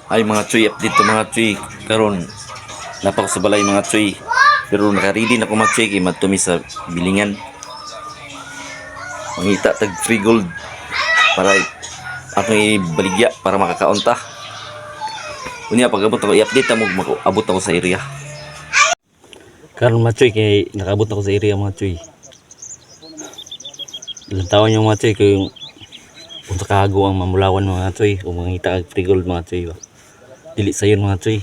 Ay mga Choy, update to mga Choy. Karon napakasabalay mga Choy. Pero nakaready na ko mga Choy kay madtumi sa bilingan. Mangita tag free gold para ako ibaligya para makakaunta. Unya pag abot ako i-update mo abot ako sa area. Karon mga Choy kay nakaabot ako sa area mga Choy. Ilang taon yung mga Choy kay yung punta kahago ang mamulawan mga Choy o mangita kag free gold mga Choy ba. Dili sayon mga Choy.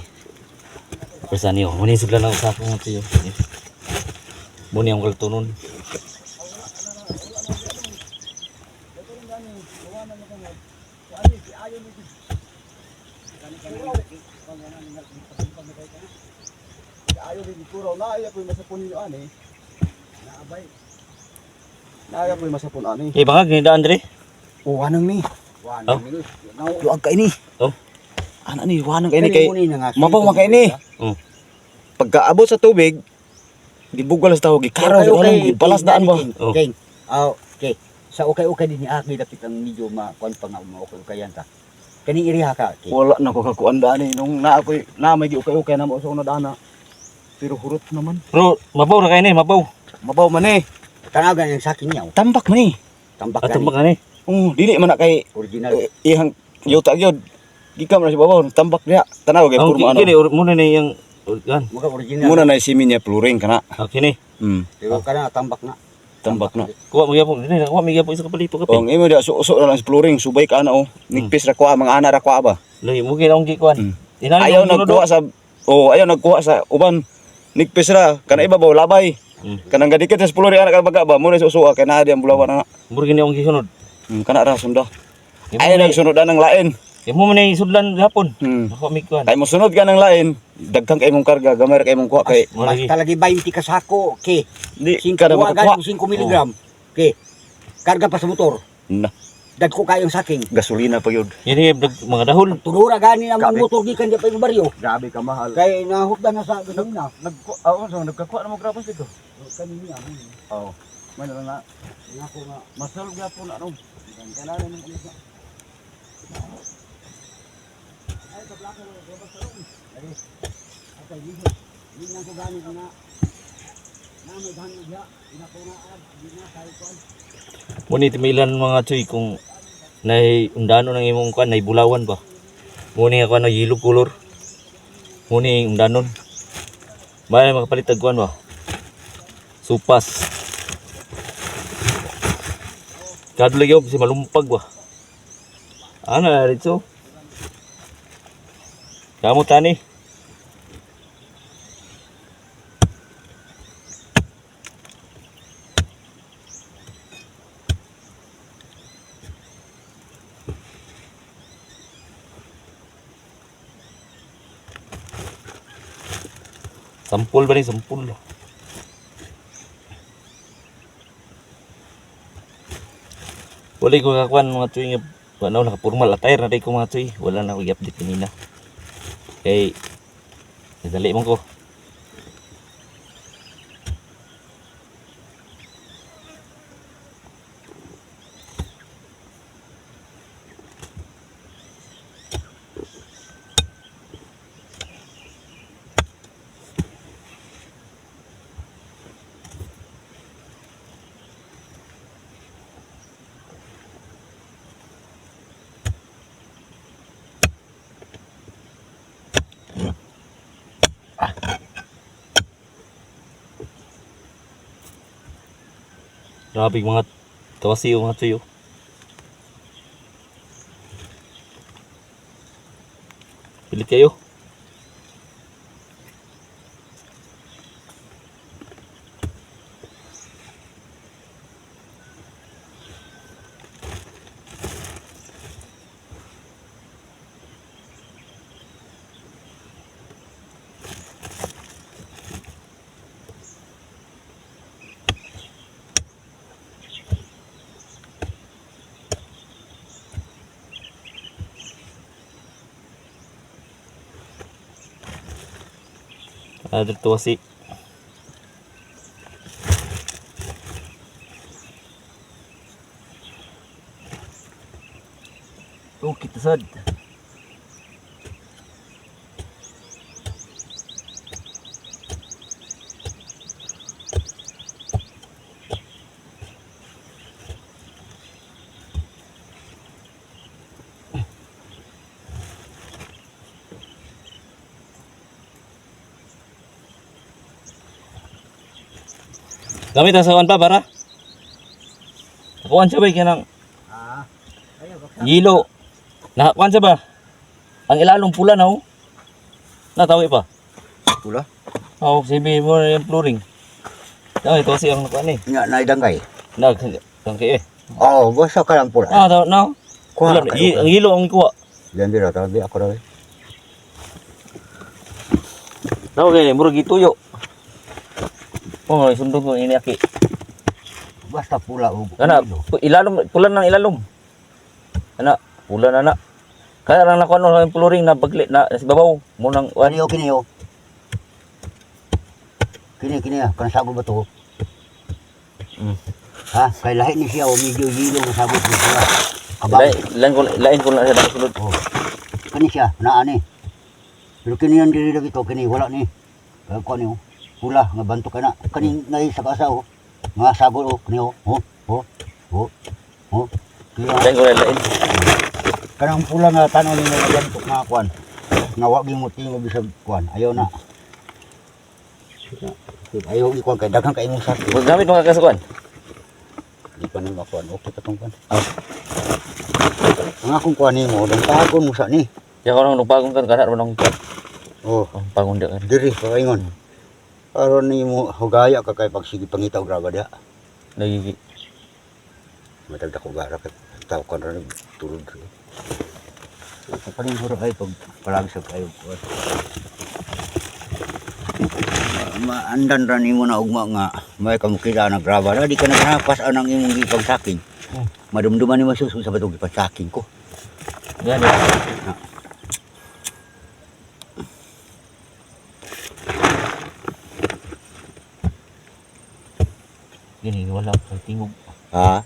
Persa niyo, muna sugla na sa akong mga Choy. Muna yung kaltunon. Ayaw din kuro na ayaw ko masapon niyo ani. Naabay. Ayaw ko masapon ani. Eh baka ganda Andre. O wanang ni. Wanang ni. Luag kay ni. Oh. Ana ni wanang kay ni kay. Mabaw man kay ni. Oh. Pagkaabot sa tubig, gibugal sa tawag gikaraw sa ulang gibalas daan ba. Okay. Okay. Sa okay din ni Aki dapit ang medyo makuan pa nga okay yan ta. Kani iriha ka. Okay. Wala na ko kakuan daan ni nung na ako na may giukay-ukay na mo sa una daan na. Pero hurot naman. Bro, mabaw na kayo ni, mabaw. Mabaw man eh. Tanagan yung sakin niya. Tambak man eh. Tambak Atambak gani. na ni. Dili man na kay Original. ihang yuta gyud. Gikam na si babaw tambak diha. Tanaw kay purmo ano. Kini muna ni yang gan. Muka original. Muna na simin niya pluring kana. Okay ni. Pero kana tambak na. Tambak na. Kuha mo gyapon, dili kuha mo gyapon sa kapalito kape. Ang imo dia suso na lang si pluring subay ka na oh. Nigpis ra kuha mga ana ra kuha ba. Lahi mo gid akong gikuan. Ayaw nagkuha sa ayaw nagkuha sa uban. Nigpis ra kana iba ba labay. Kanang gadikit sa pluring ana ka baga ba mo na suso kay na di ang bulawan na. Mura gini akong gisunod. Kana ra sunda. Ayaw nagsunod ng lain. Imo man ni sudlan gapon. Ako mi kuan. Kay mo sunod ka ng lain, dagkang kay mong karga, gamay ra kay mong kuha kay Basta lagi 20 ka sako. Okay. di ka na makakuha. 5 mg. Okay. Karga pa sa motor. Na, Dagko kayong saking. gasolina pa yun. Ini mga dahon. Tulura gani ang mga motor gikan di pa yung baryo. Grabe ka mahal. Kay nahukdan na sa gasolina. Nagkakuha na mo grabas dito. Kanina. Oo. Man lang na. Ako nga Masal gyapon na ron. kanala ng isa. Okay, hindi na ko gani na. May gani dia. Ina ko na di na kay kon. Muni timilan mga Choy kung nay undano ng imong kuan nay bulawan ba. Muni ako na yellow color. Muni undanon. May makapalit og kuan ba. Supas. Kadlo gyud si malumpag ba. Ano na rito? Kamu tani. Sampul ba ni sampul? Wala ko kakuan mga Choy nga wala na formal attire na day ko mga Choy. Wala na ako i-update kanina. Kay nadali mo ko. Grabe mga tawasi mga Choy. Pilit kayo. Ada tawasi. Oh, kita sad. Gamit ang sawan pa para. Kuan siya ba kanang Ayaw baksa. yelo. Nakakuan siya ba? Ang ilalong pula na oh. Natawi pa. Pula. Oh, sibi mo na yung flooring. Tawi to siya ang nakuan eh. Nga naidangay. Tangke eh. Oh, basta ka lang pula. Ah, taw no. Kuha Ang kayo. yelo ang ikuha. Yan dira tabi ako daw. Tawo kay murag gituyo. Oh, sundong ko ini aki. Basta pula ug. Ana, ilalom pula ng ilalom. Ana, pula na na. Kaya lang nakuha no yung flooring na bagli na sa babaw mo nang Kini kini. Kini kan sago ba to? Mm. Ha, kay lahi ni siya o medyo yelo nga sago ko siya. Kabay. Lain ko na sa sulod. Oh. Kani siya, naa ni. Pero kini yan diri dito, kini wala ni. Kaya ko ni pula nga banto ka na. Kani ngay sa kasa oh. Nga sago oh, kani oh. Lain ko na lain. Kanang pula nga tanon ni nga banto nga kuan. Nga wa gyud mo tingo bisag kuan. Ayaw na. Ayaw ikuan kay daghang kay imong sakit. Gamit mga kasukuan. Di pa nang kuan. Okay pa tong kuan. Ang akong kuan nimo, dong tagon mo sa ni. Ya ko nang nagpagong kan kana ron nang Oh, pagong dia kan. diri pakaingon. Aron nimo hugaya ka kay pagsige pangitaw graba dia. Lagi Matag dako gara kay taw kon ra tulog. Sa paling huro kay pag palag sa kayo kuan. Maandan ra nimo na ugma nga may kamukila na graba na di ka naghapas anang imong gipagsaking. Madumduman ni masusu sa batong gipagsaking ko. yan. Gini wala sa tingog. Ha?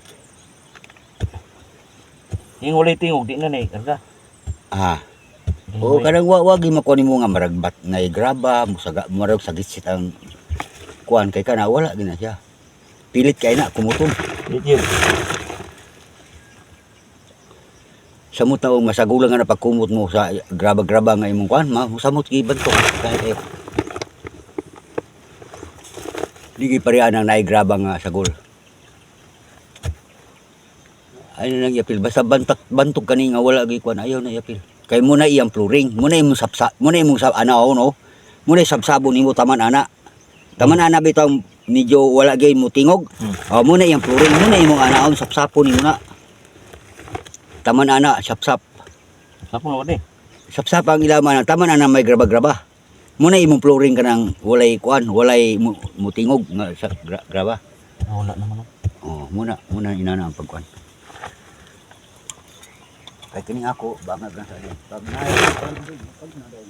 Yung wala tingog di na nay karga. Ah. O kadang wagi makuha nimo nga maragbat na graba musaga marag sagit ang kuan kay kana wala gina siya. Pilit kay na kumutol. Dito. Samot na masagulang nga na pagkumot mo sa graba-graba nga imong kuan, samot giban to kahit eh. Digi pareha nang naigraba nga sagol. Ay nang yapil basta bantog kani nga wala gi kuan ayaw na yapil. Kay mo na iyang flooring, mo na imong sapsa, mo na imong anaw no. Mo na sabsabon nimo taman ana. Taman ana bitaw medyo wala gyud mo tingog. Oh, mo na iyang flooring, mo na imong anaw sapsapon nimo na. Taman ana sapsap. Sapon wala eh. Sapsap ang ilaman, taman ana may graba-graba. Muna imong flooring kanang walay kuan, walay mutingog nga sa graba. Wala naman. Oh, muna inana ang pagkuan. Kay kini ako bangag na sa din. Pag naay pag na daw.